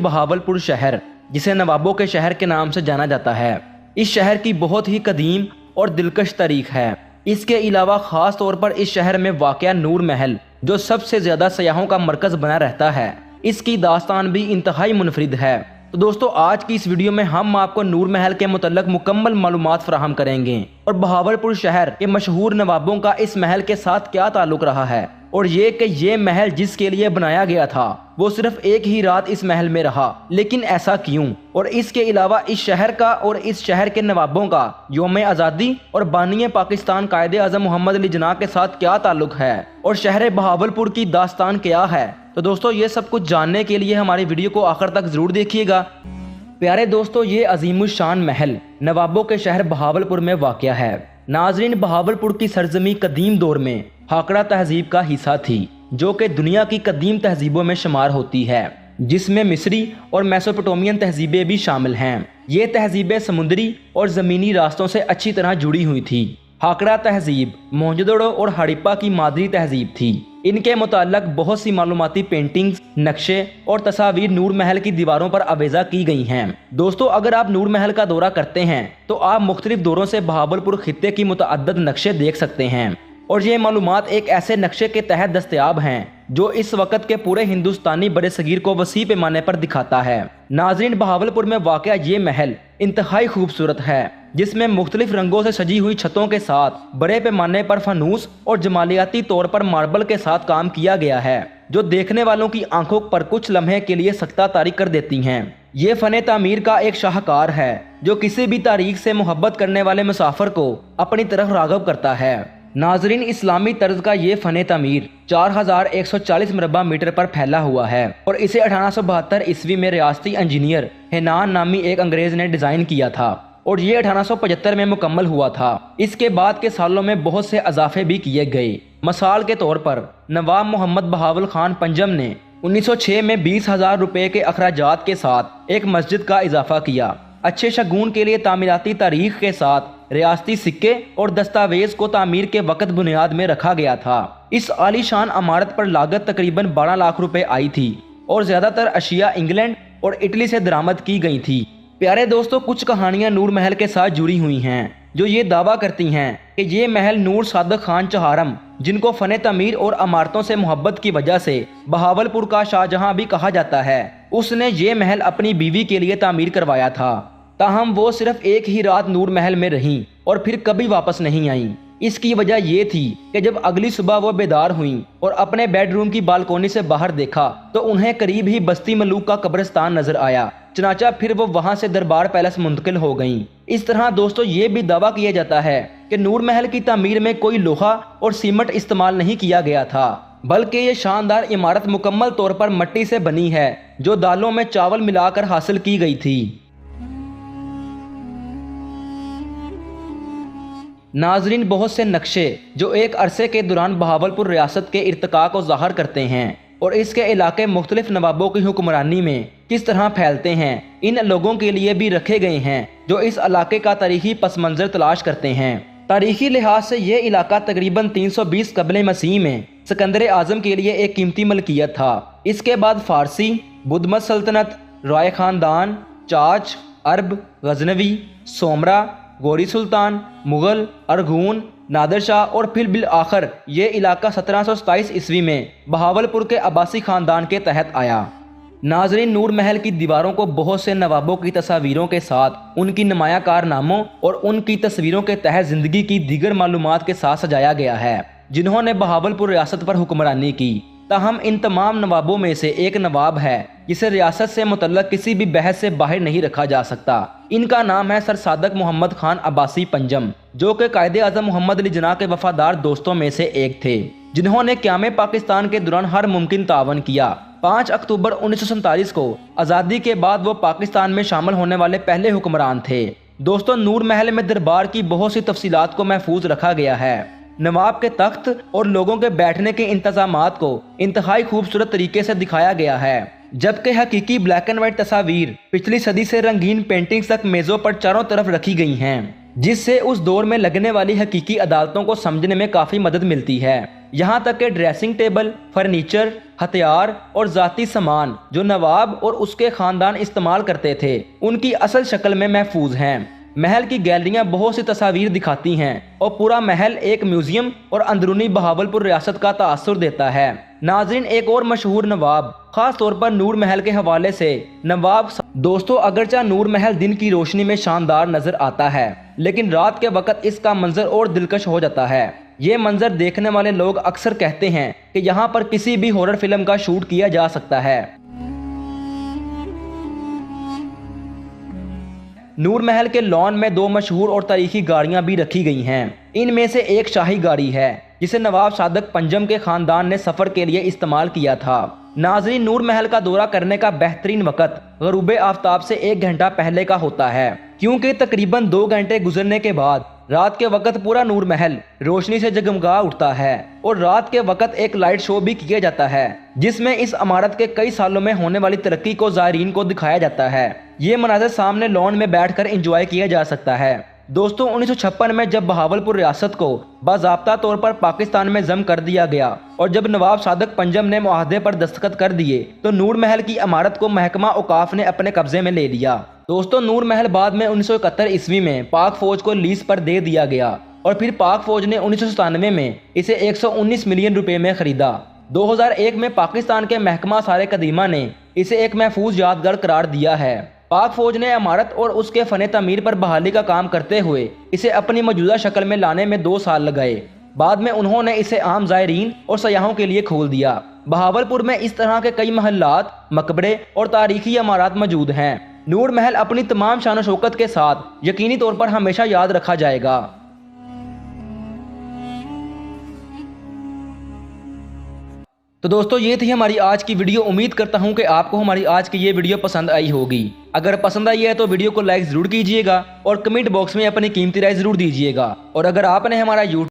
बहावलपुर शहर, जिसे नवाबों के शहर के नाम से जाना जाता है, इस शहर की बहुत ही कदीम और दिलकश तारीख है। इसके अलावा खास तौर पर इस शहर में वाक़या नूर महल, जो सबसे ज़्यादा सयाहों का मरकज़ बना रहता है, इसकी दास्तान भी इंतहाई मुनफरिद है। तो दोस्तों, आज की इस वीडियो में हम आपको नूर महल के मुतल्लक मुकम्मल मालूमात फराहम करेंगे और बहावलपुर शहर के मशहूर नवाबों का इस महल के साथ क्या ताल्लुक रहा है, और ये कि ये महल जिसके लिए बनाया गया था वो सिर्फ एक ही रात इस महल में रहा, लेकिन ऐसा क्यों, और इसके अलावा इस शहर का और इस शहर के नवाबों का यौम आज़ादी और बानिए पाकिस्तान कायदे आज़म मोहम्मद अली जिन्ना के साथ क्या ताल्लुक है, और शहर बहावलपुर की दास्तान क्या है। तो दोस्तों, ये सब कुछ जानने के लिए हमारी वीडियो को आखिर तक जरूर देखिएगा। प्यारे दोस्तों, ये अजीमुशान महल नवाबों के शहर बहावलपुर में वाक़या है। नाजरीन, बहावलपुर की सरजमी कदीम दौर में हाकड़ा तहजीब का हिस्सा थी, जो कि दुनिया की कदीम तहजीबों में शुमार होती है, जिसमें मिस्री और मेसोपोटामियन तहजीबें भी शामिल हैं। ये तहजीबें समुद्री और ज़मीनी रास्तों से अच्छी तरह जुड़ी हुई थी। हाकड़ा तहजीब मोहनजोदड़ो और हड़प्पा की मादरी तहजीब थी। इनके मुताल्लक बहुत सी मालूमाती पेंटिंग्स, नक्शे और तस्वीर नूर महल की दीवारों पर आवेजा की गई हैं। दोस्तों, अगर आप नूर महल का दौरा करते हैं तो आप मुख्तलिफ दौरों से बहावलपुर खित्ते की मुतअद्दिद नक्शे देख सकते हैं, और ये मालूमात एक ऐसे नक्शे के तहत दस्तयाब हैं जो इस वक्त के पूरे हिंदुस्तानी बड़े सगीर को वसी पैमाने पर दिखाता है। नाजरीन, बहावलपुर में वाक़या ये महल इंतहाई खूबसूरत है, जिसमें मुख्तलिफ रंगों से सजी हुई छतों के साथ बड़े पैमाने पर फनूस और जमालियाती तौर पर मार्बल के साथ काम किया गया है, जो देखने वालों की आंखों पर कुछ लम्हे के लिए सख्ता तारीख कर देती हैं। ये फ़न तामीर का एक शाहकार है जो किसी भी तारीख से मोहब्बत करने वाले मुसाफिर को अपनी तरफ राग़िब करता है। नाजरीन, इस्लामी तर्ज का ये फ़न तामीर 4140 मुरबा मीटर पर फैला हुआ है, और इसे 1872 ईस्वी में रियासती इंजीनियर हेनान नामी एक अंग्रेज़ ने डिज़ाइन किया था, और ये 1875 में मुकम्मल हुआ था। इसके बाद के सालों में बहुत से इजाफे भी किए गए। मिसाल के तौर पर नवाब मोहम्मद बहावल खान पंजम ने 1906 में 20,000 रुपये के अखराजात के साथ एक मस्जिद का इजाफा किया। अच्छे शगुन के लिए तामीराती तारीख के साथ रियासती सिक्के और दस्तावेज को तामीर के वक्त बुनियाद में रखा गया था। इस आलीशान इमारत पर लागत तकरीबन 12 लाख रुपए आई थी, और ज़्यादातर अशिया इंग्लैंड और इटली से दरामद की गई थी। प्यारे दोस्तों, कुछ कहानियां नूर महल के साथ जुड़ी हुई हैं जो ये दावा करती हैं कि ये महल नूर सादक खान चहारम, जिनको फ़न तमीर और इमारतों से मोहब्बत की वजह से बहावलपुर का शाहजहां भी कहा जाता है, उसने ये महल अपनी बीवी के लिए तामीर करवाया था। ताहम वो सिर्फ एक ही रात नूर महल में रहीं और फिर कभी वापस नहीं आईं। इसकी वजह ये थी कि जब अगली सुबह वो बेदार हुईं और अपने बेडरूम की बालकोनी से बाहर देखा तो उन्हें करीब ही बस्ती मलूक का कब्रिस्तान नजर आया। चनाचा फिर वो वहां से दरबार पैलेस मुंतकिल हो गईं। इस तरह दोस्तों, ये भी दावा किया जाता है कि नूर महल की तामीर में कोई लोहा और सीमेंट इस्तेमाल नहीं किया गया था, बल्कि ये शानदार इमारत मुकम्मल तौर पर मिट्टी से बनी है, जो दालों में चावल मिलाकर हासिल की गई थी। नाजरीन, बहुत से नक्शे जो एक अरसे के दौरान बहावलपुर रियासत के इर्तिका को ज़ाहिर करते हैं और इसके इलाके मुख्तलिफ नवाबों की हुक्मरानी में किस तरह फैलते हैं, इन लोगों के लिए भी रखे गए हैं जो इस इलाके का तारीखी पस मंज़र तलाश करते हैं। तारीखी लिहाज से ये इलाका तकरीबन 320 कबले मसीह में सिकंदर आज़म के लिए एक कीमती मलकियत था। इसके बाद फ़ारसी, बुद्धमत सल्तनत, राय ख़ानदान, चाच, अरब, गजनवी, सोमरा, गोरी सुल्तान, मुग़ल, अरगून, नादर शाह और फिर बिल आखिर ये इलाका 1727 ईस्वी में बहावलपुर के अब्बासी ख़ानदान के तहत आया। नाजरीन, नूर महल की दीवारों को बहुत से नवाबों की तस्वीरों के साथ उनकी नुमाया कारनामों और उनकी तस्वीरों के तहत ज़िंदगी की दीगर मालूमात के साथ सजाया गया है, जिन्होंने बहावलपुर रियासत पर हुक्मरानी की। ताहम इन तमाम नवाबों में से एक नवाब है जिसे रियासत से मुतल्लक किसी भी बहस से बाहर नहीं रखा जा सकता। इनका नाम है सर सादक मोहम्मद खान अब्बासी पंजम, जो कि कायदे आज़म मोहम्मद अली जिन्ना के वफादार दोस्तों में से एक थे, जिन्होंने क़याम पाकिस्तान के दौरान हर मुमकिन तावन किया। 5 अक्टूबर 1947 को आज़ादी के बाद वो पाकिस्तान में शामिल होने वाले पहले हुक्मरान थे। दोस्तों, नूर महल में दरबार की बहुत सी तफसीलात को महफूज रखा गया है। नवाब के तख्त और लोगों के बैठने के इंतजामात को इंतहाई खूबसूरत तरीके से दिखाया गया है, जबकि हकीकी ब्लैक एंड व्हाइट तस्वीर पिछली सदी से रंगीन पेंटिंग्स तक मेज़ों पर चारों तरफ रखी गई हैं, जिससे उस दौर में लगने वाली हकीकी अदालतों को समझने में काफ़ी मदद मिलती है। यहाँ तक कि ड्रेसिंग टेबल, फर्नीचर, हथियार और जाती सामान जो नवाब और उसके खानदान इस्तेमाल करते थे उनकी असल शक्ल में महफूज हैं। महल की गैलरियां बहुत सी तस्वीर दिखाती हैं और पूरा महल एक म्यूजियम और अंदरूनी बहावलपुर रियासत का तासुर देता है। नाज़रीन, एक और मशहूर नवाब खास तौर पर नूर महल के हवाले से नवाब दोस्तों, अगरचा नूर महल दिन की रोशनी में शानदार नजर आता है, लेकिन रात के वक्त इसका मंजर और दिलकश हो जाता है। ये मंजर देखने वाले लोग अक्सर कहते हैं कि यहाँ पर किसी भी हॉरर फिल्म का शूट किया जा सकता है। नूर महल के लॉन में 2 मशहूर और तारीखी गाड़ियां भी रखी गई हैं। इनमें से एक शाही गाड़ी है जिसे नवाब सादक पंजम के खानदान ने सफर के लिए इस्तेमाल किया था। नाज़रीन, नूर महल का दौरा करने का बेहतरीन वक्त गरूबे आफ्ताब से 1 घंटा पहले का होता है, क्योंकि तकरीबन 2 घंटे गुजरने के बाद रात के वक्त पूरा नूर महल रोशनी से जगमगा उठता है और रात के वक्त एक लाइट शो भी किया जाता है जिसमें इस इमारत के कई सालों में होने वाली तरक्की को ज़ायरीन को दिखाया जाता है। ये मनाज़र सामने लॉन में बैठकर एंजॉय किया जा सकता है। दोस्तों, 1956 में जब बहावलपुर रियासत को बाज़ाब्ता तौर पर पाकिस्तान में जम कर दिया गया और जब नवाब सादक पंजम ने मुआहदे पर दस्तखत कर दिए तो नूर महल की इमारत को महकमा औकाफ ने अपने कब्जे में ले लिया। दोस्तों, नूर महल बाद में 1971 ईस्वी में पाक फौज को लीज पर दे दिया गया और फिर पाक फौज ने 1997 में इसे 119 मिलियन रुपए में खरीदा। 2001 में पाकिस्तान के महकमा सारे कदीमा ने इसे एक महफूज यादगार करार दिया है। पाक फौज ने इमारत और उसके फने तमीर पर बहाली का काम करते हुए इसे अपनी मौजूदा शक्ल में लाने में 2 साल लगाए। बाद में उन्होंने इसे आम ज़ायरीन और सयाहों के लिए खोल दिया। बहावलपुर में इस तरह के कई महल्लात, मकबरे और तारीखी इमारत मौजूद हैं। नूर महल अपनी तमाम शान शौकत के साथ यकीनी तौर पर हमेशा याद रखा जाएगा। तो दोस्तों, ये थी हमारी आज की वीडियो। उम्मीद करता हूँ कि आपको हमारी आज की ये वीडियो पसंद आई होगी। अगर पसंद आई है तो वीडियो को लाइक ज़रूर कीजिएगा और कमेंट बॉक्स में अपनी कीमती राय ज़रूर दीजिएगा। और अगर आपने हमारा यूट्यूब